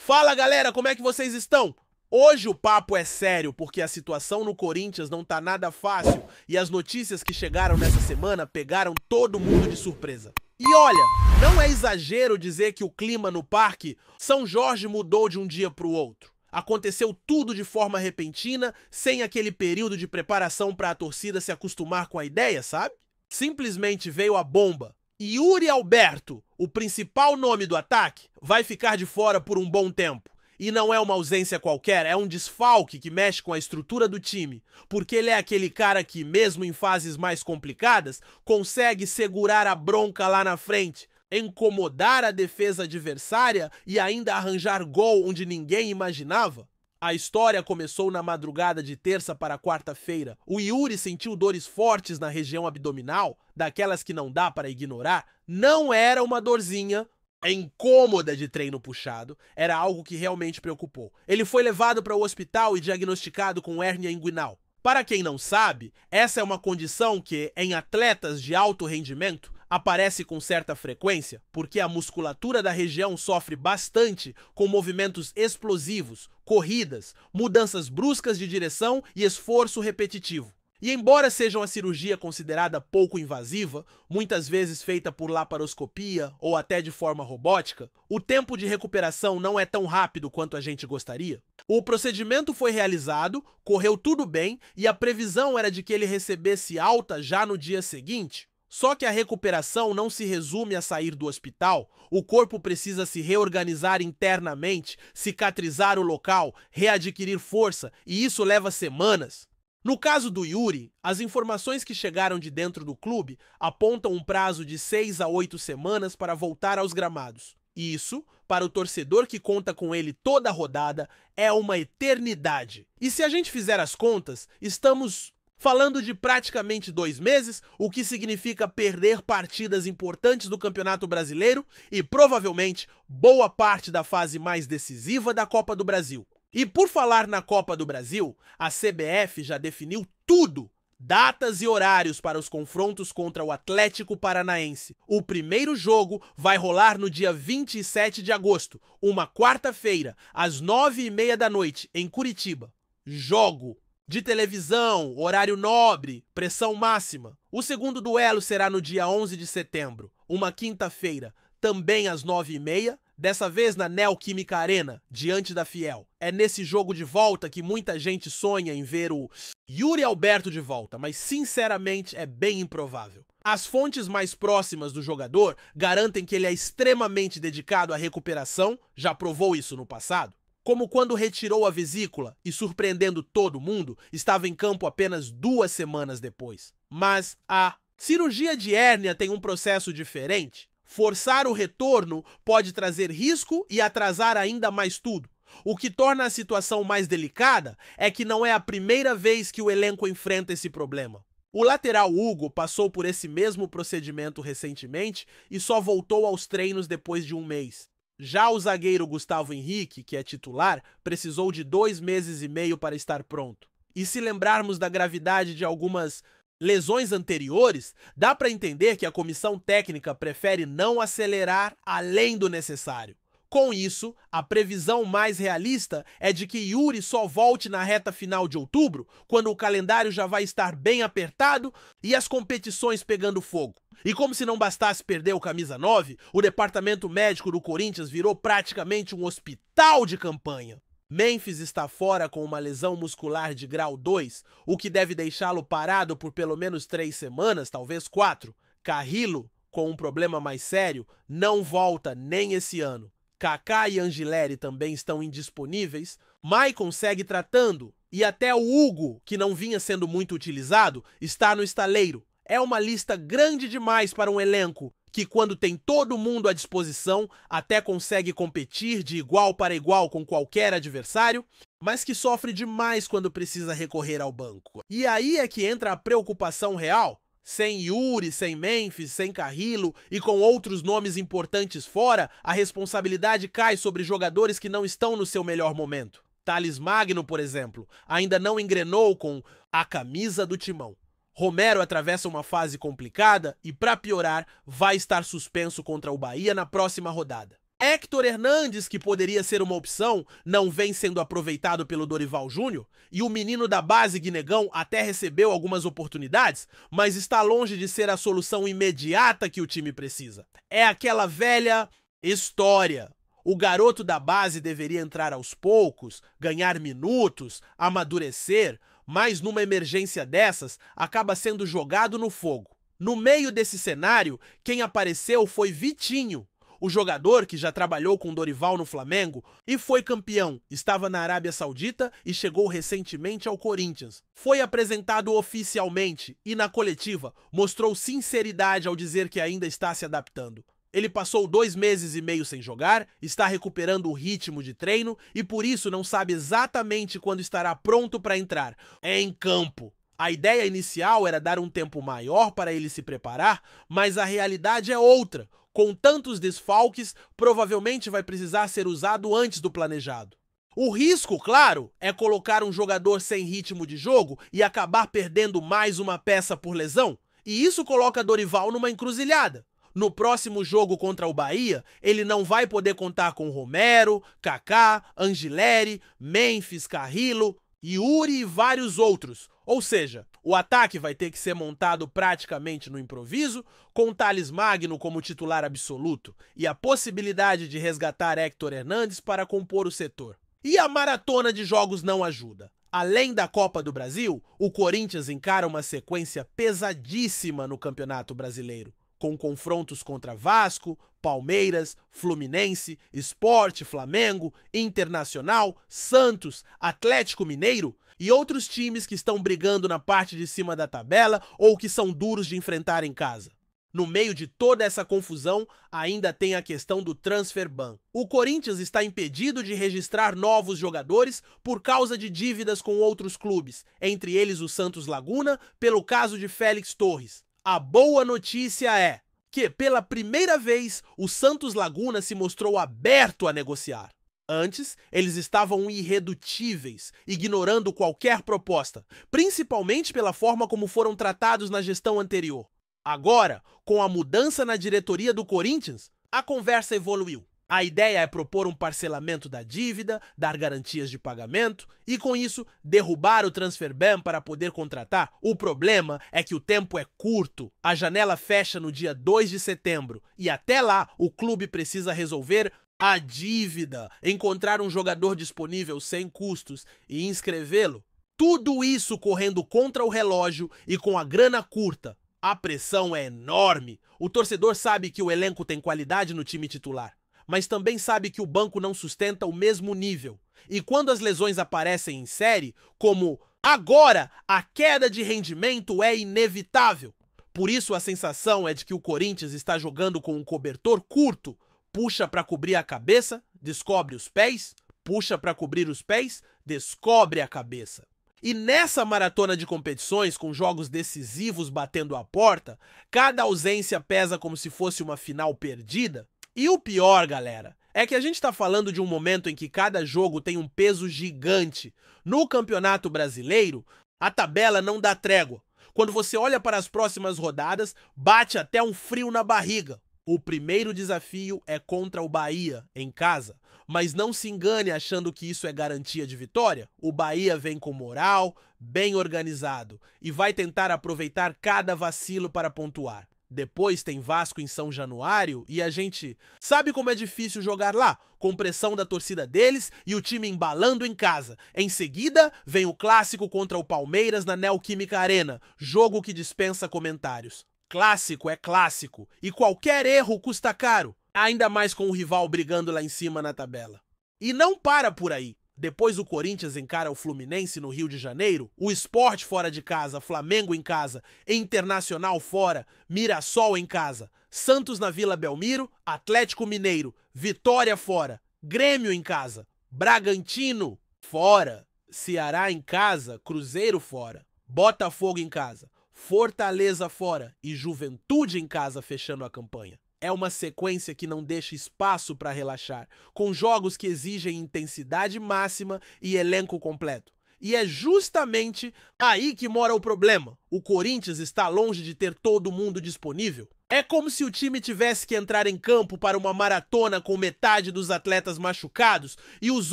Fala galera, como é que vocês estão? Hoje o papo é sério porque a situação no Corinthians não tá nada fácil e as notícias que chegaram nessa semana pegaram todo mundo de surpresa. E olha, não é exagero dizer que o clima no Parque São Jorge mudou de um dia para o outro. Aconteceu tudo de forma repentina, sem aquele período de preparação para a torcida se acostumar com a ideia, sabe? Simplesmente veio a bomba. Yuri Alberto, o principal nome do ataque, vai ficar de fora por um bom tempo. E não é uma ausência qualquer, é um desfalque que mexe com a estrutura do time, porque ele é aquele cara que, mesmo em fases mais complicadas, consegue segurar a bronca lá na frente, incomodar a defesa adversária e ainda arranjar gol onde ninguém imaginava. A história começou na madrugada de terça para quarta-feira. O Yuri sentiu dores fortes na região abdominal, daquelas que não dá para ignorar. Não era uma dorzinha incômoda de treino puxado, era algo que realmente preocupou. Ele foi levado para o hospital e diagnosticado com hérnia inguinal. Para quem não sabe, essa é uma condição que, em atletas de alto rendimento, aparece com certa frequência, porque a musculatura da região sofre bastante com movimentos explosivos, corridas, mudanças bruscas de direção e esforço repetitivo. E embora seja uma cirurgia considerada pouco invasiva, muitas vezes feita por laparoscopia ou até de forma robótica, o tempo de recuperação não é tão rápido quanto a gente gostaria. O procedimento foi realizado, correu tudo bem e a previsão era de que ele recebesse alta já no dia seguinte. Só que a recuperação não se resume a sair do hospital, o corpo precisa se reorganizar internamente, cicatrizar o local, readquirir força, e isso leva semanas. No caso do Yuri, as informações que chegaram de dentro do clube apontam um prazo de 6 a 8 semanas para voltar aos gramados. Isso, para o torcedor que conta com ele toda a rodada, é uma eternidade. E se a gente fizer as contas, estamos falando de praticamente 2 meses, o que significa perder partidas importantes do Campeonato Brasileiro e provavelmente boa parte da fase mais decisiva da Copa do Brasil. E por falar na Copa do Brasil, a CBF já definiu tudo, datas e horários para os confrontos contra o Atlético Paranaense. O primeiro jogo vai rolar no dia 27 de agosto, uma quarta-feira, às 9h30 da noite, em Curitiba. Jogo de televisão, horário nobre, pressão máxima. O segundo duelo será no dia 11 de setembro, uma quinta-feira, também às 9h30, dessa vez na Neoquímica Arena, diante da Fiel. É nesse jogo de volta que muita gente sonha em ver o Yuri Alberto de volta, mas sinceramente é bem improvável. As fontes mais próximas do jogador garantem que ele é extremamente dedicado à recuperação, já provou isso no passado, como quando retirou a vesícula e, surpreendendo todo mundo, estava em campo apenas 2 semanas depois. Mas a cirurgia de hérnia tem um processo diferente. Forçar o retorno pode trazer risco e atrasar ainda mais tudo. O que torna a situação mais delicada é que não é a primeira vez que o elenco enfrenta esse problema. O lateral Hugo passou por esse mesmo procedimento recentemente e só voltou aos treinos depois de 1 mês. Já o zagueiro Gustavo Henrique, que é titular, precisou de 2 meses e meio para estar pronto. E se lembrarmos da gravidade de algumas lesões anteriores, dá para entender que a comissão técnica prefere não acelerar além do necessário. Com isso, a previsão mais realista é de que Yuri só volte na reta final de outubro, quando o calendário já vai estar bem apertado e as competições pegando fogo. E como se não bastasse perder o camisa 9, o departamento médico do Corinthians virou praticamente um hospital de campanha. Memphis está fora com uma lesão muscular de grau 2, o que deve deixá-lo parado por pelo menos 3 semanas, talvez 4. Carrillo, com um problema mais sério, não volta nem esse ano. Kaká e Angileri também estão indisponíveis. Maicon segue tratando e até o Hugo, que não vinha sendo muito utilizado, está no estaleiro. É uma lista grande demais para um elenco que, quando tem todo mundo à disposição, até consegue competir de igual para igual com qualquer adversário, mas que sofre demais quando precisa recorrer ao banco. E aí é que entra a preocupação real. Sem Yuri, sem Memphis, sem Carrillo e com outros nomes importantes fora, a responsabilidade cai sobre jogadores que não estão no seu melhor momento. Thales Magno, por exemplo, ainda não engrenou com a camisa do timão. Romero atravessa uma fase complicada e, para piorar, vai estar suspenso contra o Bahia na próxima rodada. Héctor Hernandes, que poderia ser uma opção, não vem sendo aproveitado pelo Dorival Júnior, e o menino da base Guinegão até recebeu algumas oportunidades, mas está longe de ser a solução imediata que o time precisa. É aquela velha história. O garoto da base deveria entrar aos poucos, ganhar minutos, amadurecer, mas numa emergência dessas, acaba sendo jogado no fogo. No meio desse cenário, quem apareceu foi Vitinho, o jogador que já trabalhou com Dorival no Flamengo e foi campeão, estava na Arábia Saudita e chegou recentemente ao Corinthians. Foi apresentado oficialmente e na coletiva mostrou sinceridade ao dizer que ainda está se adaptando. Ele passou 2 meses e meio sem jogar, está recuperando o ritmo de treino e por isso não sabe exatamente quando estará pronto para entrar em campo. A ideia inicial era dar um tempo maior para ele se preparar, mas a realidade é outra. Com tantos desfalques, provavelmente vai precisar ser usado antes do planejado. O risco, claro, é colocar um jogador sem ritmo de jogo e acabar perdendo mais uma peça por lesão. E isso coloca Dorival numa encruzilhada. No próximo jogo contra o Bahia, ele não vai poder contar com Romero, Kaká, Angileri, Memphis, Carrillo, Yuri e vários outros. Ou seja, o ataque vai ter que ser montado praticamente no improviso, com Thales Magno como titular absoluto e a possibilidade de resgatar Héctor Hernandes para compor o setor. E a maratona de jogos não ajuda. Além da Copa do Brasil, o Corinthians encara uma sequência pesadíssima no Campeonato Brasileiro, com confrontos contra Vasco, Palmeiras, Fluminense, Sport, Flamengo, Internacional, Santos, Atlético Mineiro e outros times que estão brigando na parte de cima da tabela ou que são duros de enfrentar em casa. No meio de toda essa confusão, ainda tem a questão do transfer ban. O Corinthians está impedido de registrar novos jogadores por causa de dívidas com outros clubes, entre eles o Santos Laguna, pelo caso de Félix Torres. A boa notícia é que, pela primeira vez, o Santos Laguna se mostrou aberto a negociar. Antes, eles estavam irredutíveis, ignorando qualquer proposta, principalmente pela forma como foram tratados na gestão anterior. Agora, com a mudança na diretoria do Corinthians, a conversa evoluiu. A ideia é propor um parcelamento da dívida, dar garantias de pagamento e, com isso, derrubar o transfer ban para poder contratar. O problema é que o tempo é curto. A janela fecha no dia 2 de setembro e até lá o clube precisa resolver a dívida, encontrar um jogador disponível sem custos e inscrevê-lo. Tudo isso correndo contra o relógio e com a grana curta. A pressão é enorme. O torcedor sabe que o elenco tem qualidade no time titular, mas também sabe que o banco não sustenta o mesmo nível. E quando as lesões aparecem em série, como agora, a queda de rendimento é inevitável. Por isso a sensação é de que o Corinthians está jogando com um cobertor curto. Puxa para cobrir a cabeça, descobre os pés, puxa para cobrir os pés, descobre a cabeça. E nessa maratona de competições, com jogos decisivos batendo a porta, cada ausência pesa como se fosse uma final perdida. E o pior, galera, é que a gente está falando de um momento em que cada jogo tem um peso gigante. No Campeonato Brasileiro, a tabela não dá trégua. Quando você olha para as próximas rodadas, bate até um frio na barriga. O primeiro desafio é contra o Bahia, em casa. Mas não se engane achando que isso é garantia de vitória. O Bahia vem com moral, bem organizado, e vai tentar aproveitar cada vacilo para pontuar. Depois tem Vasco em São Januário e a gente sabe como é difícil jogar lá, com pressão da torcida deles e o time embalando em casa. Em seguida, vem o clássico contra o Palmeiras na Neoquímica Arena, jogo que dispensa comentários. Clássico é clássico e qualquer erro custa caro, ainda mais com o rival brigando lá em cima na tabela. E não para por aí. Depois o Corinthians encara o Fluminense no Rio de Janeiro, o Sport fora de casa, Flamengo em casa, Internacional fora, Mirassol em casa, Santos na Vila Belmiro, Atlético Mineiro, Vitória fora, Grêmio em casa, Bragantino fora, Ceará em casa, Cruzeiro fora, Botafogo em casa, Fortaleza fora e Juventude em casa fechando a campanha. É uma sequência que não deixa espaço para relaxar, com jogos que exigem intensidade máxima e elenco completo. E é justamente aí que mora o problema. O Corinthians está longe de ter todo mundo disponível. É como se o time tivesse que entrar em campo para uma maratona com metade dos atletas machucados e os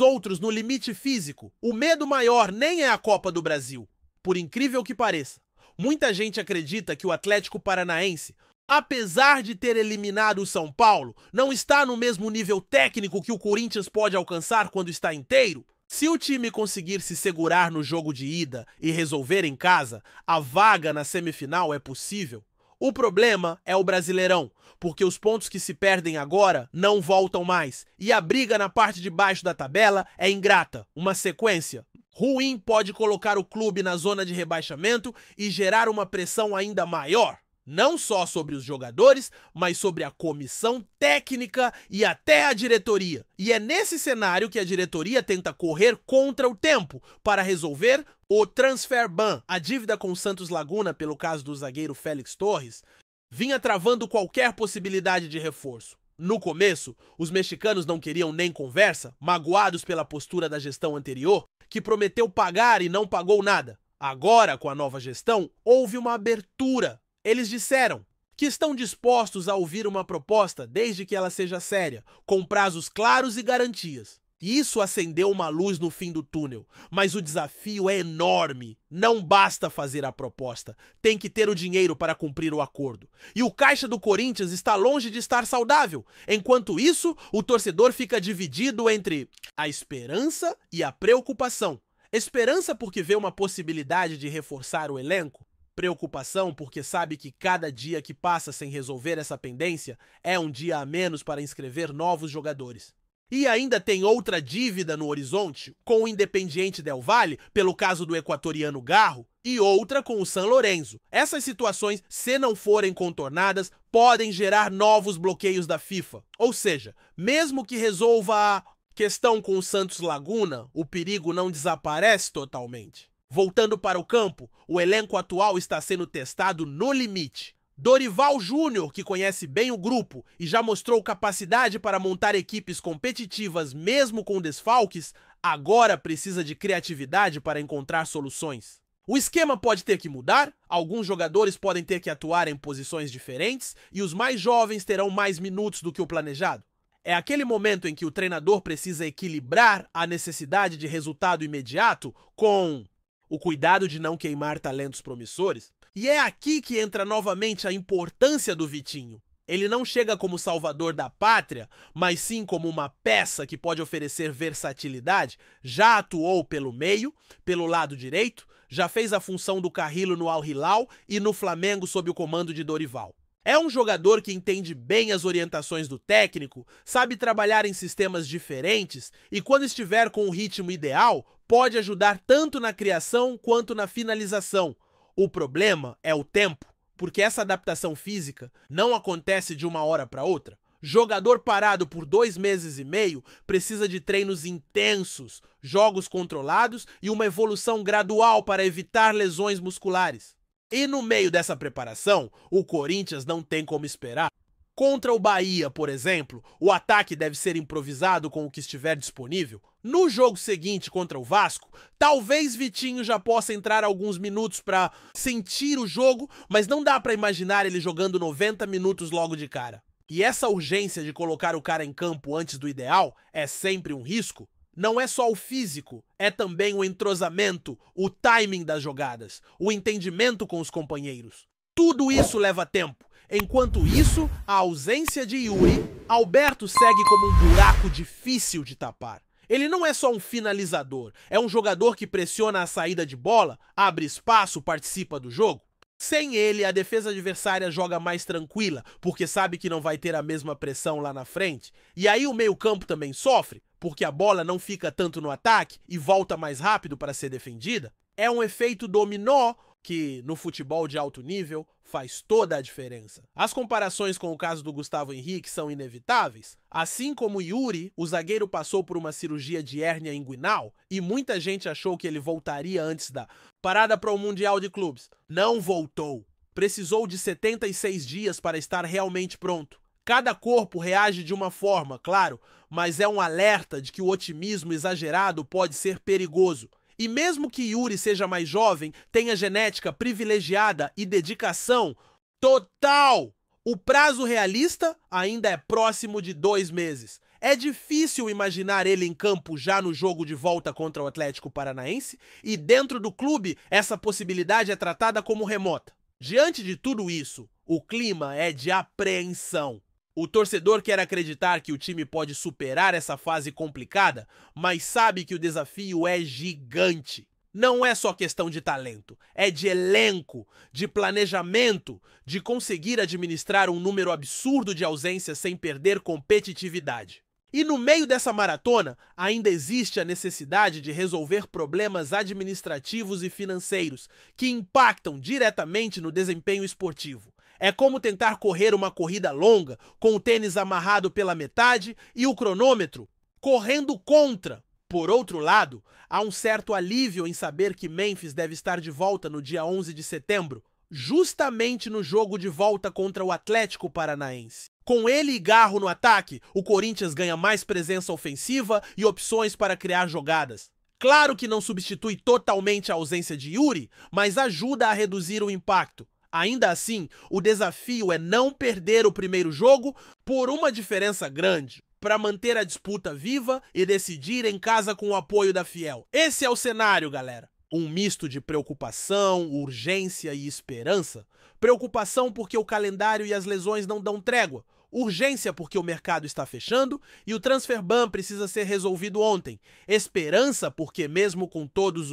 outros no limite físico. O medo maior nem é a Copa do Brasil, por incrível que pareça. Muita gente acredita que o Atlético Paranaense, apesar de ter eliminado o São Paulo, não está no mesmo nível técnico que o Corinthians pode alcançar quando está inteiro. Se o time conseguir se segurar no jogo de ida e resolver em casa, a vaga na semifinal é possível. O problema é o Brasileirão, porque os pontos que se perdem agora não voltam mais, e a briga na parte de baixo da tabela é ingrata. Uma sequência ruim pode colocar o clube na zona de rebaixamento e gerar uma pressão ainda maior, não só sobre os jogadores, mas sobre a comissão técnica e até a diretoria. E é nesse cenário que a diretoria tenta correr contra o tempo para resolver o transfer ban. A dívida com o Santos Laguna, pelo caso do zagueiro Félix Torres, vinha travando qualquer possibilidade de reforço. No começo, os mexicanos não queriam nem conversa, magoados pela postura da gestão anterior, que prometeu pagar e não pagou nada. Agora, com a nova gestão, houve uma abertura. Eles disseram que estão dispostos a ouvir uma proposta desde que ela seja séria, com prazos claros e garantias. E isso acendeu uma luz no fim do túnel, mas o desafio é enorme. Não basta fazer a proposta, tem que ter o dinheiro para cumprir o acordo. E o caixa do Corinthians está longe de estar saudável. Enquanto isso, o torcedor fica dividido entre a esperança e a preocupação. Esperança porque vê uma possibilidade de reforçar o elenco. Preocupação porque sabe que cada dia que passa sem resolver essa pendência é um dia a menos para inscrever novos jogadores. E ainda tem outra dívida no horizonte, com o Independiente Del Valle, pelo caso do equatoriano Garro, e outra com o San Lorenzo. Essas situações, se não forem contornadas, podem gerar novos bloqueios da FIFA. Ou seja, mesmo que resolva a questão com o Santos Laguna, o perigo não desaparece totalmente. Voltando para o campo, o elenco atual está sendo testado no limite. Dorival Júnior, que conhece bem o grupo e já mostrou capacidade para montar equipes competitivas mesmo com desfalques, agora precisa de criatividade para encontrar soluções. O esquema pode ter que mudar, alguns jogadores podem ter que atuar em posições diferentes e os mais jovens terão mais minutos do que o planejado. É aquele momento em que o treinador precisa equilibrar a necessidade de resultado imediato com o cuidado de não queimar talentos promissores. E é aqui que entra novamente a importância do Vitinho. Ele não chega como salvador da pátria, mas sim como uma peça que pode oferecer versatilidade. Já atuou pelo meio, pelo lado direito, já fez a função do Carrillo no Al Hilal e no Flamengo sob o comando de Dorival. É um jogador que entende bem as orientações do técnico, sabe trabalhar em sistemas diferentes e, quando estiver com o ritmo ideal, pode ajudar tanto na criação quanto na finalização. O problema é o tempo, porque essa adaptação física não acontece de uma hora para outra. Jogador parado por 2 meses e meio precisa de treinos intensos, jogos controlados e uma evolução gradual para evitar lesões musculares. E no meio dessa preparação, o Corinthians não tem como esperar. Contra o Bahia, por exemplo, o ataque deve ser improvisado com o que estiver disponível. No jogo seguinte contra o Vasco, talvez Vitinho já possa entrar alguns minutos para sentir o jogo, mas não dá para imaginar ele jogando 90 minutos logo de cara. E essa urgência de colocar o cara em campo antes do ideal é sempre um risco. Não é só o físico, é também o entrosamento, o timing das jogadas, o entendimento com os companheiros. Tudo isso leva tempo. Enquanto isso, a ausência de Yuri, Alberto segue como um buraco difícil de tapar. Ele não é só um finalizador, é um jogador que pressiona a saída de bola, abre espaço, participa do jogo. Sem ele, a defesa adversária joga mais tranquila, porque sabe que não vai ter a mesma pressão lá na frente. E aí o meio-campo também sofre, porque a bola não fica tanto no ataque e volta mais rápido para ser defendida. É um efeito dominó que, no futebol de alto nível, faz toda a diferença. As comparações com o caso do Gustavo Henrique são inevitáveis. Assim como Yuri, o zagueiro passou por uma cirurgia de hérnia inguinal e muita gente achou que ele voltaria antes da parada para o Mundial de Clubes. Não voltou. Precisou de 76 dias para estar realmente pronto. Cada corpo reage de uma forma, claro, mas é um alerta de que o otimismo exagerado pode ser perigoso. E mesmo que Yuri seja mais jovem, tenha genética privilegiada e dedicação total, o prazo realista ainda é próximo de 2 meses. É difícil imaginar ele em campo já no jogo de volta contra o Atlético Paranaense, e dentro do clube essa possibilidade é tratada como remota. Diante de tudo isso, o clima é de apreensão. O torcedor quer acreditar que o time pode superar essa fase complicada, mas sabe que o desafio é gigante. Não é só questão de talento, é de elenco, de planejamento, de conseguir administrar um número absurdo de ausências sem perder competitividade. E no meio dessa maratona, ainda existe a necessidade de resolver problemas administrativos e financeiros que impactam diretamente no desempenho esportivo. É como tentar correr uma corrida longa com o tênis amarrado pela metade e o cronômetro correndo contra. Por outro lado, há um certo alívio em saber que Memphis deve estar de volta no dia 11 de setembro, justamente no jogo de volta contra o Atlético Paranaense. Com ele e Garro no ataque, o Corinthians ganha mais presença ofensiva e opções para criar jogadas. Claro que não substitui totalmente a ausência de Yuri, mas ajuda a reduzir o impacto. Ainda assim, o desafio é não perder o primeiro jogo por uma diferença grande, para manter a disputa viva e decidir em casa com o apoio da Fiel. Esse é o cenário, galera. Um misto de preocupação, urgência e esperança. Preocupação porque o calendário e as lesões não dão trégua. Urgência porque o mercado está fechando e o transfer ban precisa ser resolvido ontem. Esperança porque mesmo com todos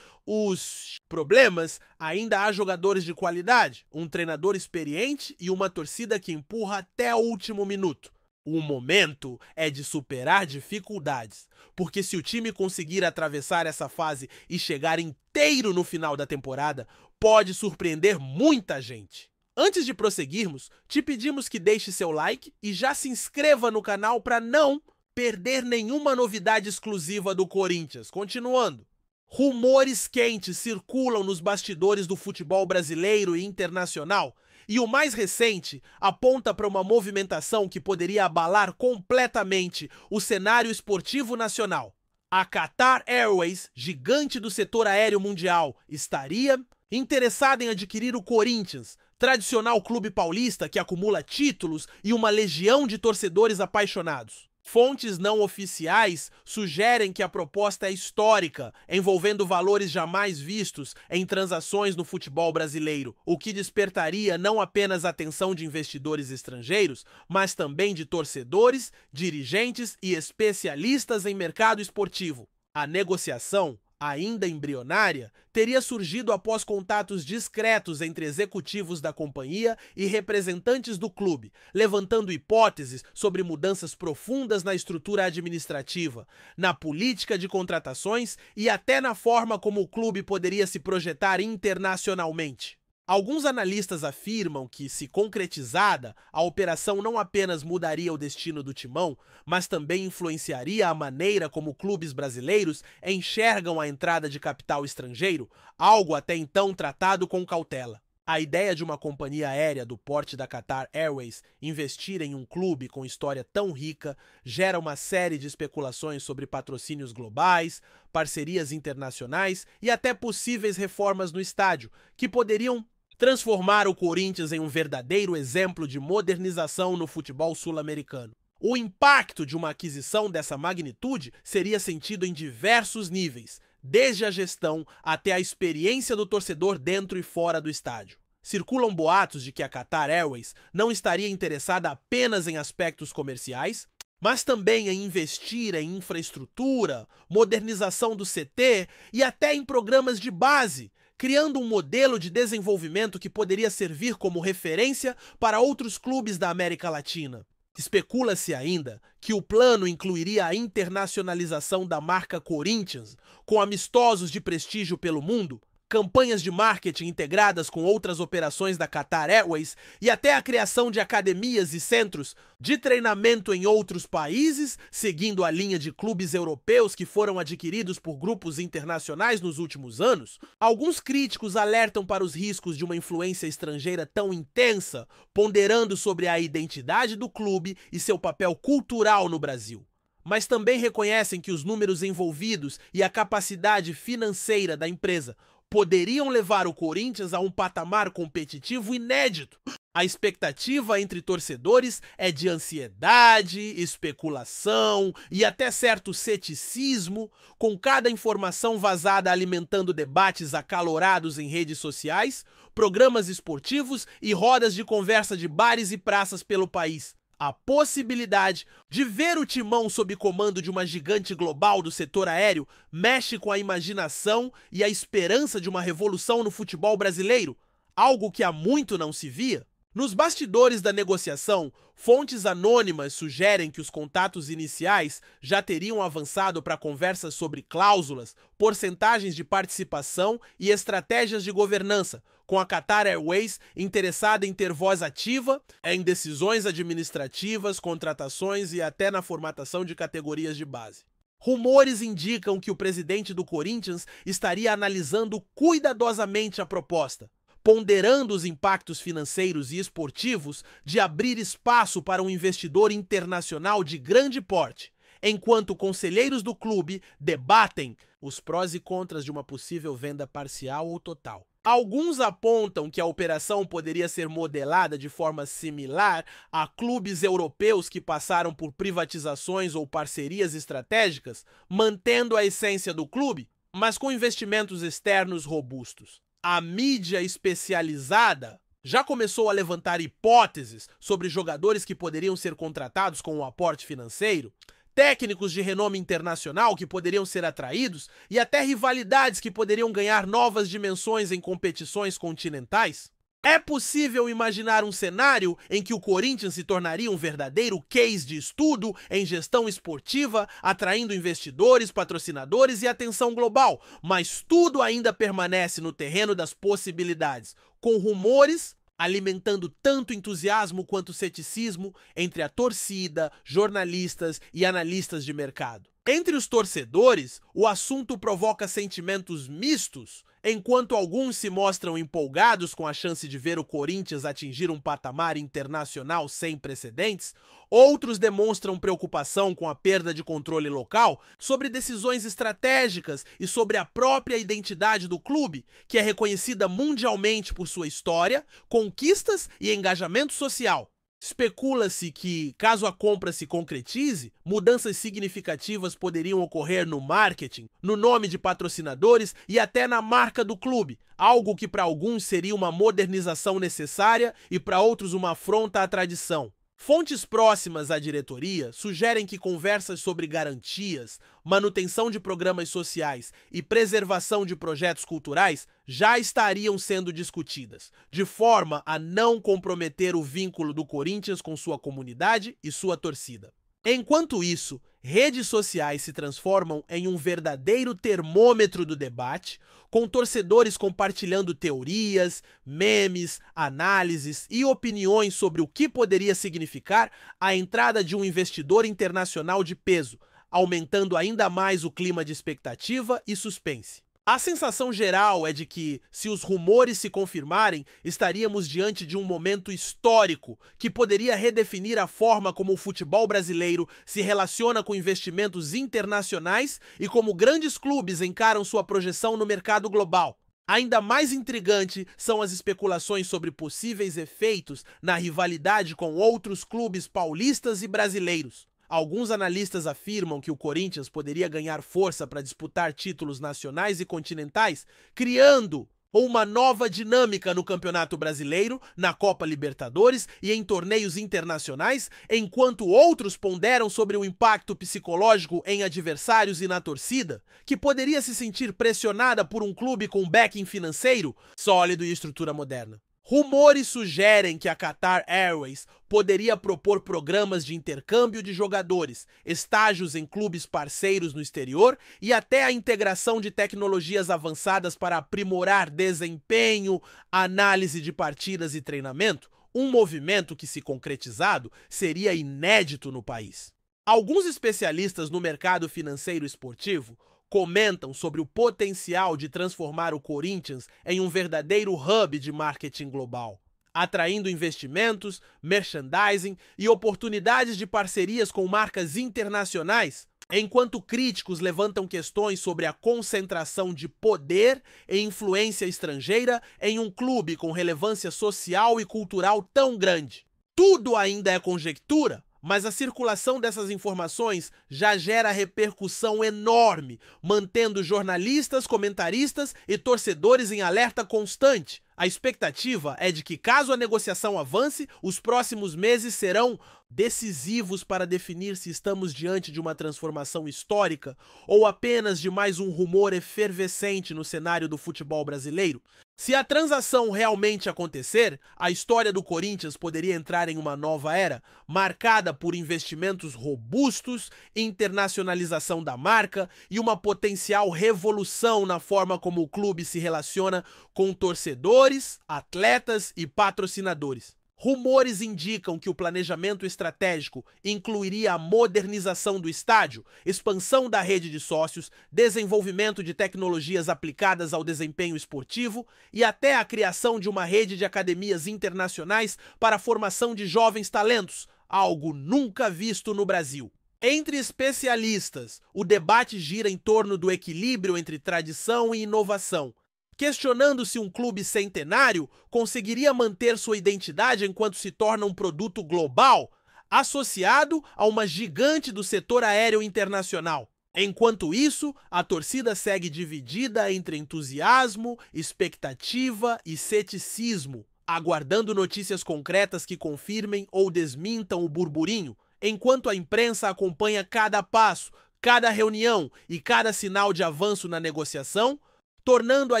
os problemas, ainda há jogadores de qualidade, um treinador experiente e uma torcida que empurra até o último minuto. O momento é de superar dificuldades, porque se o time conseguir atravessar essa fase e chegar inteiro no final da temporada, pode surpreender muita gente. Antes de prosseguirmos, te pedimos que deixe seu like e já se inscreva no canal para não perder nenhuma novidade exclusiva do Corinthians. Continuando. Rumores quentes circulam nos bastidores do futebol brasileiro e internacional, e o mais recente aponta para uma movimentação que poderia abalar completamente o cenário esportivo nacional. A Qatar Airways, gigante do setor aéreo mundial, estaria interessada em adquirir o Corinthians, tradicional clube paulista que acumula títulos e uma legião de torcedores apaixonados. Fontes não oficiais sugerem que a proposta é histórica, envolvendo valores jamais vistos em transações no futebol brasileiro, o que despertaria não apenas a atenção de investidores estrangeiros, mas também de torcedores, dirigentes e especialistas em mercado esportivo. A negociação, ainda embrionária, teria surgido após contatos discretos entre executivos da companhia e representantes do clube, levantando hipóteses sobre mudanças profundas na estrutura administrativa, na política de contratações e até na forma como o clube poderia se projetar internacionalmente. Alguns analistas afirmam que, se concretizada, a operação não apenas mudaria o destino do Timão, mas também influenciaria a maneira como clubes brasileiros enxergam a entrada de capital estrangeiro, algo até então tratado com cautela. A ideia de uma companhia aérea do porte da Qatar Airways investir em um clube com história tão rica gera uma série de especulações sobre patrocínios globais, parcerias internacionais e até possíveis reformas no estádio, que poderiam transformar o Corinthians em um verdadeiro exemplo de modernização no futebol sul-americano. O impacto de uma aquisição dessa magnitude seria sentido em diversos níveis, desde a gestão até a experiência do torcedor dentro e fora do estádio. Circulam boatos de que a Qatar Airways não estaria interessada apenas em aspectos comerciais, mas também em investir em infraestrutura, modernização do CT e até em programas de base, criando um modelo de desenvolvimento que poderia servir como referência para outros clubes da América Latina. Especula-se ainda que o plano incluiria a internacionalização da marca Corinthians, com amistosos de prestígio pelo mundo, campanhas de marketing integradas com outras operações da Qatar Airways e até a criação de academias e centros de treinamento em outros países, seguindo a linha de clubes europeus que foram adquiridos por grupos internacionais nos últimos anos. Alguns críticos alertam para os riscos de uma influência estrangeira tão intensa, ponderando sobre a identidade do clube e seu papel cultural no Brasil. mas também reconhecem que os números envolvidos e a capacidade financeira da empresa poderiam levar o Corinthians a um patamar competitivo inédito. A expectativa entre torcedores é de ansiedade, especulação e até certo ceticismo, com cada informação vazada alimentando debates acalorados em redes sociais, programas esportivos e rodas de conversa de bares e praças pelo país. A possibilidade de ver o Timão sob comando de uma gigante global do setor aéreo mexe com a imaginação e a esperança de uma revolução no futebol brasileiro, algo que há muito não se via. Nos bastidores da negociação, fontes anônimas sugerem que os contatos iniciais já teriam avançado para conversas sobre cláusulas, porcentagens de participação e estratégias de governança, com a Qatar Airways interessada em ter voz ativa em decisões administrativas, contratações e até na formatação de categorias de base. Rumores indicam que o presidente do Corinthians estaria analisando cuidadosamente a proposta, ponderando os impactos financeiros e esportivos de abrir espaço para um investidor internacional de grande porte, enquanto conselheiros do clube debatem os prós e contras de uma possível venda parcial ou total. Alguns apontam que a operação poderia ser modelada de forma similar a clubes europeus que passaram por privatizações ou parcerias estratégicas, mantendo a essência do clube, mas com investimentos externos robustos. A mídia especializada já começou a levantar hipóteses sobre jogadores que poderiam ser contratados com um aporte financeiro, técnicos de renome internacional que poderiam ser atraídos e até rivalidades que poderiam ganhar novas dimensões em competições continentais. É possível imaginar um cenário em que o Corinthians se tornaria um verdadeiro case de estudo em gestão esportiva, atraindo investidores, patrocinadores e atenção global, mas tudo ainda permanece no terreno das possibilidades, com rumores alimentando tanto entusiasmo quanto ceticismo entre a torcida, jornalistas e analistas de mercado. Entre os torcedores, o assunto provoca sentimentos mistos. Enquanto alguns se mostram empolgados com a chance de ver o Corinthians atingir um patamar internacional sem precedentes, outros demonstram preocupação com a perda de controle local sobre decisões estratégicas e sobre a própria identidade do clube, que é reconhecida mundialmente por sua história, conquistas e engajamento social. Especula-se que, caso a compra se concretize, mudanças significativas poderiam ocorrer no marketing, no nome de patrocinadores e até na marca do clube, algo que para alguns seria uma modernização necessária e para outros uma afronta à tradição. Fontes próximas à diretoria sugerem que conversas sobre garantias, manutenção de programas sociais e preservação de projetos culturais já estariam sendo discutidas, de forma a não comprometer o vínculo do Corinthians com sua comunidade e sua torcida. Enquanto isso, redes sociais se transformam em um verdadeiro termômetro do debate, com torcedores compartilhando teorias, memes, análises e opiniões sobre o que poderia significar a entrada de um investidor internacional de peso, aumentando ainda mais o clima de expectativa e suspense. A sensação geral é de que, se os rumores se confirmarem, estaríamos diante de um momento histórico que poderia redefinir a forma como o futebol brasileiro se relaciona com investimentos internacionais e como grandes clubes encaram sua projeção no mercado global. Ainda mais intrigante são as especulações sobre possíveis efeitos na rivalidade com outros clubes paulistas e brasileiros. Alguns analistas afirmam que o Corinthians poderia ganhar força para disputar títulos nacionais e continentais, criando uma nova dinâmica no Campeonato Brasileiro, na Copa Libertadores e em torneios internacionais, enquanto outros ponderam sobre o impacto psicológico em adversários e na torcida, que poderia se sentir pressionada por um clube com backing financeiro sólido e estrutura moderna. Rumores sugerem que a Qatar Airways poderia propor programas de intercâmbio de jogadores, estágios em clubes parceiros no exterior e até a integração de tecnologias avançadas para aprimorar desempenho, análise de partidas e treinamento, um movimento que, se concretizado, seria inédito no país. Alguns especialistas no mercado financeiro esportivo comentam sobre o potencial de transformar o Corinthians em um verdadeiro hub de marketing global. atraindo investimentos, merchandising e oportunidades de parcerias com marcas internacionais, enquanto críticos levantam questões sobre a concentração de poder e influência estrangeira em um clube com relevância social e cultural tão grande. Tudo ainda é conjectura, mas a circulação dessas informações já gera repercussão enorme, mantendo jornalistas, comentaristas e torcedores em alerta constante. A expectativa é de que, caso a negociação avance, os próximos meses serão decisivos para definir se estamos diante de uma transformação histórica ou apenas de mais um rumor efervescente no cenário do futebol brasileiro. Se a transação realmente acontecer, a história do Corinthians poderia entrar em uma nova era, marcada por investimentos robustos, internacionalização da marca e uma potencial revolução na forma como o clube se relaciona com torcedores, atletas e patrocinadores. Rumores indicam que o planejamento estratégico incluiria a modernização do estádio, expansão da rede de sócios, desenvolvimento de tecnologias aplicadas ao desempenho esportivo e até a criação de uma rede de academias internacionais para a formação de jovens talentos, algo nunca visto no Brasil. Entre especialistas, o debate gira em torno do equilíbrio entre tradição e inovação, questionando se um clube centenário conseguiria manter sua identidade enquanto se torna um produto global, associado a uma gigante do setor aéreo internacional. Enquanto isso, a torcida segue dividida entre entusiasmo, expectativa e ceticismo, aguardando notícias concretas que confirmem ou desmintam o burburinho, enquanto a imprensa acompanha cada passo, cada reunião e cada sinal de avanço na negociação, tornando a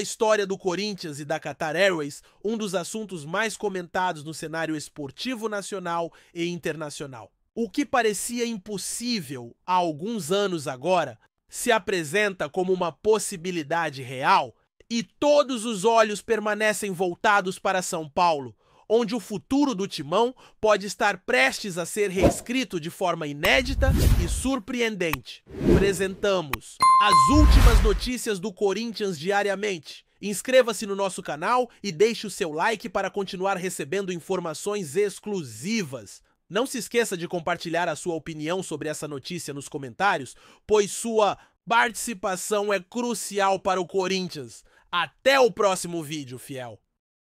história do Corinthians e da Qatar Airways um dos assuntos mais comentados no cenário esportivo nacional e internacional. O que parecia impossível há alguns anos agora se apresenta como uma possibilidade real e todos os olhos permanecem voltados para São Paulo, onde o futuro do Timão pode estar prestes a ser reescrito de forma inédita e surpreendente. Apresentamos as últimas notícias do Corinthians diariamente. Inscreva-se no nosso canal e deixe o seu like para continuar recebendo informações exclusivas. Não se esqueça de compartilhar a sua opinião sobre essa notícia nos comentários, pois sua participação é crucial para o Corinthians. Até o próximo vídeo, fiel!